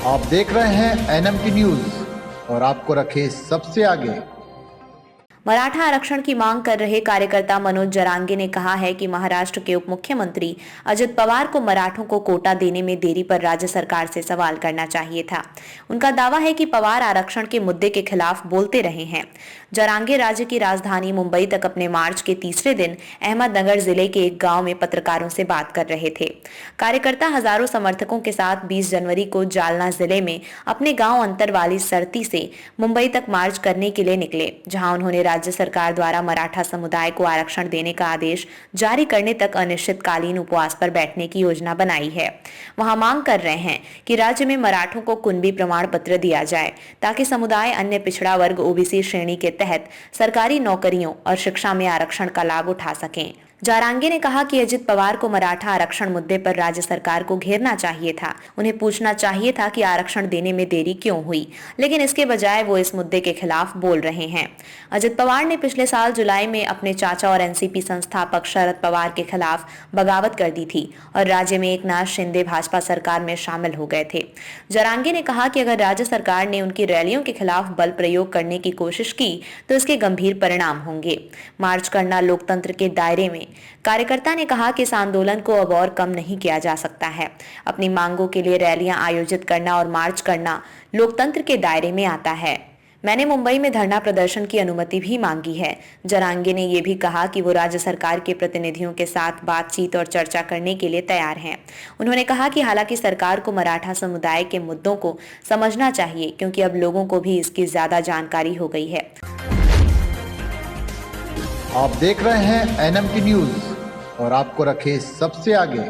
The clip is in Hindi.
आप देख रहे हैं एनएमटी न्यूज और आपको रखे सबसे आगे। मराठा आरक्षण की मांग कर रहे कार्यकर्ता मनोज जरांगे ने कहा है कि महाराष्ट्र के उप मुख्यमंत्री अजित पवार को मराठों को कोटा देने में देरी पर राज्य सरकार से सवाल करना चाहिए था। उनका दावा है कि पवार आरक्षण के मुद्दे के खिलाफ बोलते रहे हैं। जरांगे राज्य की राजधानी मुंबई तक अपने मार्च के तीसरे दिन अहमदनगर जिले के एक गांव में पत्रकारों से बात कर रहे थे। कार्यकर्ता हजारों समर्थकों के साथ 20 जनवरी को जालना जिले में अपने गांव अंतरवाली सरती से मुंबई तक मार्च करने के लिए निकले, जहां उन्होंने राज्य सरकार द्वारा मराठा समुदाय को आरक्षण देने का आदेश जारी करने तक अनिश्चितकालीन उपवास पर बैठने की योजना बनाई है। वहां मांग कर रहे हैं कि राज्य में मराठों को कुनबी प्रमाण पत्र दिया जाए ताकि समुदाय अन्य पिछड़ा वर्ग ओबीसी श्रेणी के तहत सरकारी नौकरियों और शिक्षा में आरक्षण का लाभ उठा सकें। जारांगे ने कहा कि अजित पवार को मराठा आरक्षण मुद्दे पर राज्य सरकार को घेरना चाहिए था। उन्हें पूछना चाहिए था कि आरक्षण देने में देरी क्यों हुई, लेकिन इसके बजाय वो इस मुद्दे के खिलाफ बोल रहे हैं। अजित पवार ने पिछले साल जुलाई में अपने चाचा और एनसीपी संस्थापक शरद पवार के खिलाफ बगावत कर दी थी और राज्य में एकनाथ शिंदे भाजपा सरकार में शामिल हो गए थे। जरांगे ने कहा कि अगर राज्य सरकार ने उनकी रैलियों के खिलाफ बल प्रयोग करने की कोशिश की तो इसके गंभीर परिणाम होंगे। मार्च करना लोकतंत्र के दायरे में। कार्यकर्ता ने कहा कि इस आंदोलन को अब और कम नहीं किया जा सकता है। अपनी मांगों के लिए रैलियां आयोजित करना और मार्च करना लोकतंत्र के दायरे में आता है। मैंने मुंबई में धरना प्रदर्शन की अनुमति भी मांगी है। जरांगे ने यह भी कहा कि वो राज्य सरकार के प्रतिनिधियों के साथ बातचीत और चर्चा करने के लिए तैयार हैं। उन्होंने कहा कि हालांकि सरकार को मराठा समुदाय के मुद्दों को समझना चाहिए, क्योंकि अब लोगों को भी इसकी ज्यादा जानकारी हो गई है। आप देख रहे हैं एनएमटी न्यूज और आपको रखे सबसे आगे।